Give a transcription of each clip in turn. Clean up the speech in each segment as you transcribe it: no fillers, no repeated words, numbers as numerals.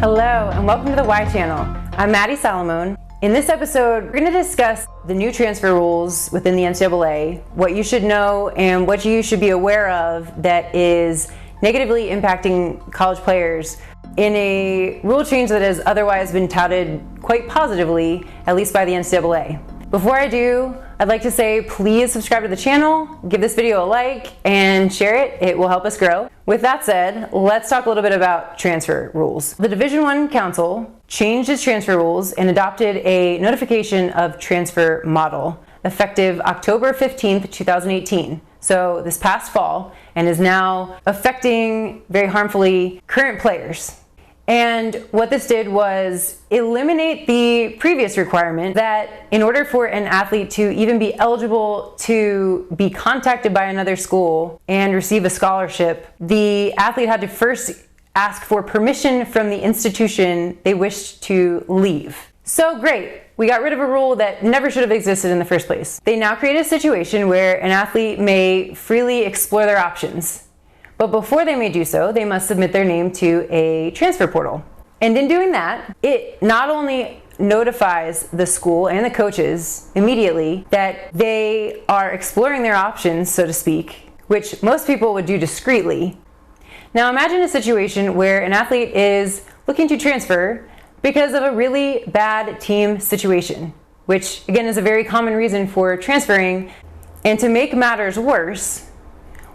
Hello and welcome to the Y Channel. I'm Maddie Salomone. In this episode, we're going to discuss the new transfer rules within the NCAA, what you should know and what you should be aware of that is negatively impacting college players in a rule change that has otherwise been touted quite positively, at least by the NCAA. Before I do, I'd like to say please subscribe to the channel, give this video a like, and share it. It will help us grow. With that said, let's talk a little bit about transfer rules. The Division I Council changed its transfer rules and adopted a notification of transfer model effective October 15th, 2018. So this past fall, and is now affecting very harmfully current players. And what this did was eliminate the previous requirement that in order for an athlete to even be eligible to be contacted by another school and receive a scholarship, the athlete had to first ask for permission from the institution they wished to leave. So great, we got rid of a rule that never should have existed in the first place. They now create a situation where an athlete may freely explore their options. But before they may do so, they must submit their name to a transfer portal. And in doing that, it not only notifies the school and the coaches immediately that they are exploring their options, so to speak, which most people would do discreetly. Now imagine a situation where an athlete is looking to transfer because of a really bad team situation, which again is a very common reason for transferring. And to make matters worse,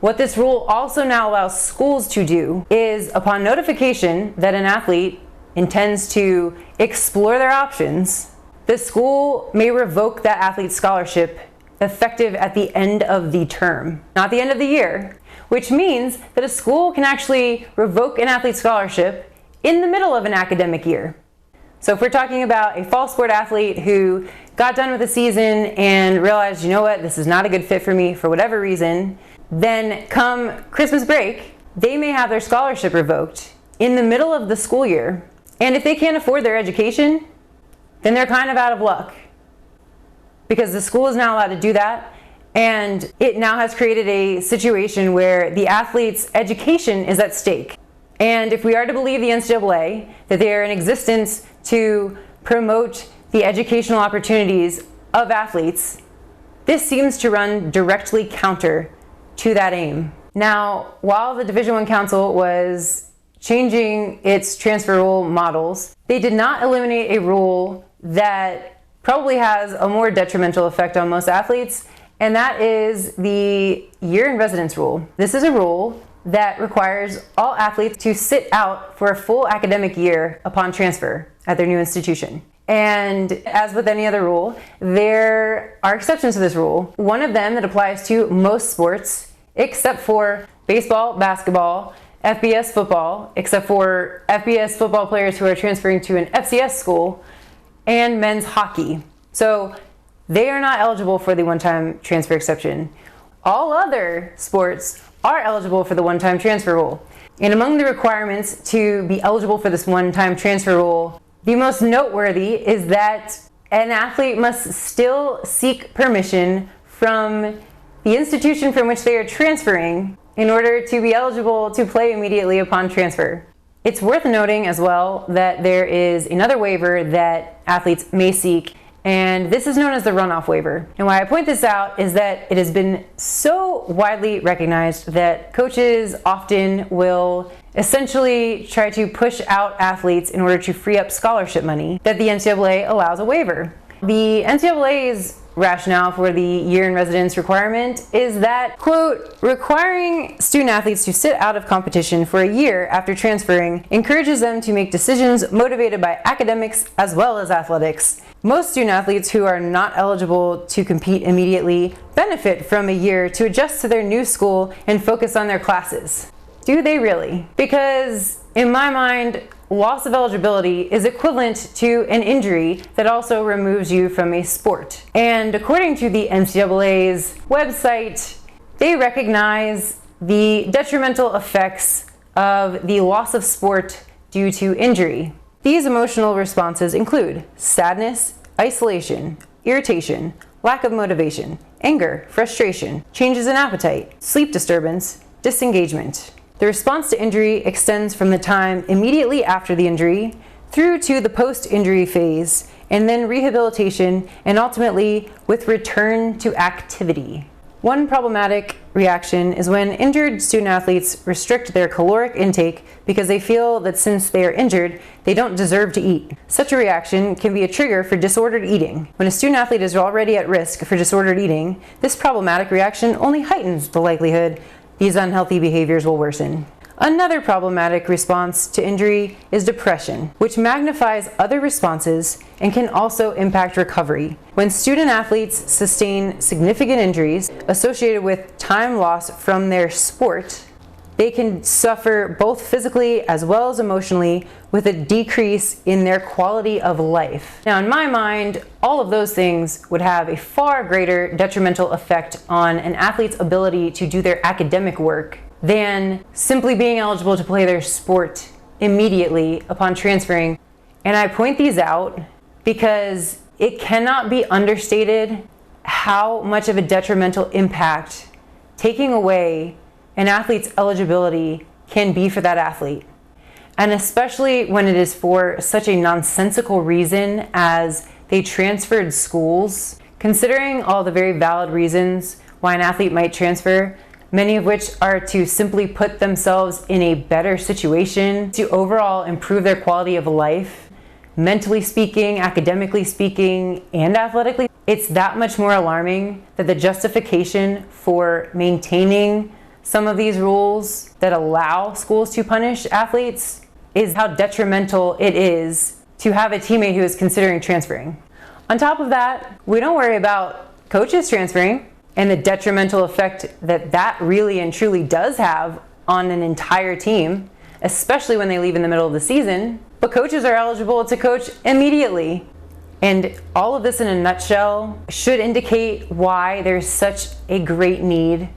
what this rule also now allows schools to do is, upon notification that an athlete intends to explore their options, the school may revoke that athlete's scholarship effective at the end of the term, not the end of the year, which means that a school can actually revoke an athlete's scholarship in the middle of an academic year. So if we're talking about a fall sport athlete who got done with the season and realized, you know what, this is not a good fit for me for whatever reason, then come Christmas break, they may have their scholarship revoked in the middle of the school year. And if they can't afford their education, then they're kind of out of luck, because the school is now allowed to do that. And it now has created a situation where the athlete's education is at stake. And if we are to believe the NCAA that they are in existence to promote the educational opportunities of athletes, this seems to run directly counter to that aim. Now, while the Division I Council was changing its transfer rule models, they did not eliminate a rule that probably has a more detrimental effect on most athletes, and that is the year in residence rule. This is a rule that requires all athletes to sit out for a full academic year upon transfer at their new institution. And as with any other rule, there are exceptions to this rule. One of them that applies to most sports, except for baseball, basketball, FBS football, except for FBS football players who are transferring to an FCS school, and men's hockey. So they are not eligible for the one-time transfer exception. All other sports are eligible for the one-time transfer rule. And among the requirements to be eligible for this one-time transfer rule, the most noteworthy is that an athlete must still seek permission from the institution from which they are transferring in order to be eligible to play immediately upon transfer. It's worth noting as well that there is another waiver that athletes may seek, and this is known as the runoff waiver. And why I point this out is that it has been so widely recognized that coaches often will essentially try to push out athletes in order to free up scholarship money that the NCAA allows a waiver. The NCAA's rationale for the year in residence requirement is that, quote, requiring student athletes to sit out of competition for a year after transferring encourages them to make decisions motivated by academics as well as athletics. Most student athletes who are not eligible to compete immediately benefit from a year to adjust to their new school and focus on their classes. Do they really? Because in my mind, loss of eligibility is equivalent to an injury that also removes you from a sport. And according to the NCAA's website, they recognize the detrimental effects of the loss of sport due to injury. These emotional responses include sadness, isolation, irritation, lack of motivation, anger, frustration, changes in appetite, sleep disturbance, disengagement. The response to injury extends from the time immediately after the injury through to the post-injury phase, and then rehabilitation, and ultimately with return to activity. One problematic reaction is when injured student athletes restrict their caloric intake because they feel that since they are injured, they don't deserve to eat. Such a reaction can be a trigger for disordered eating. When a student athlete is already at risk for disordered eating, this problematic reaction only heightens the likelihood these unhealthy behaviors will worsen. Another problematic response to injury is depression, which magnifies other responses and can also impact recovery. When student athletes sustain significant injuries associated with time loss from their sport, they can suffer both physically as well as emotionally with a decrease in their quality of life. Now, in my mind, all of those things would have a far greater detrimental effect on an athlete's ability to do their academic work than simply being eligible to play their sport immediately upon transferring. And I point these out because it cannot be understated how much of a detrimental impact taking away an athlete's eligibility can be for that athlete. And especially when it is for such a nonsensical reason as they transferred schools. Considering all the very valid reasons why an athlete might transfer, many of which are to simply put themselves in a better situation to overall improve their quality of life, mentally speaking, academically speaking, and athletically, it's that much more alarming that the justification for maintaining some of these rules that allow schools to punish athletes is how detrimental it is to have a teammate who is considering transferring. On top of that, we don't worry about coaches transferring and the detrimental effect that that really and truly does have on an entire team, especially when they leave in the middle of the season. But coaches are eligible to coach immediately. And all of this in a nutshell should indicate why there's such a great need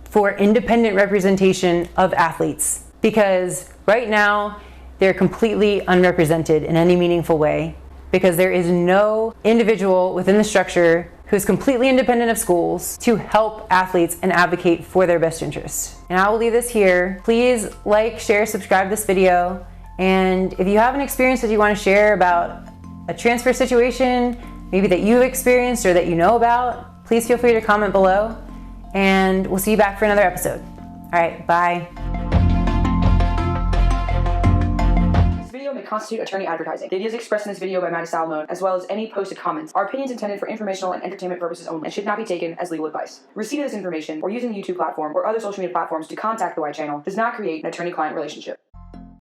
for independent representation of athletes. Because right now, they're completely unrepresented in any meaningful way, because there is no individual within the structure who's completely independent of schools to help athletes and advocate for their best interests. And I will leave this here. Please like, share, subscribe to this video. And if you have an experience that you want to share about a transfer situation, maybe that you experienced or that you know about, please feel free to comment below. And we'll see you back for another episode. All right, bye. May constitute attorney advertising. The ideas expressed in this video by Maddie, as well as any posted comments, are opinions intended for informational and entertainment purposes only and should not be taken as legal advice. Receipt of this information or using the YouTube platform or other social media platforms to contact the White Channel does not create an attorney-client relationship.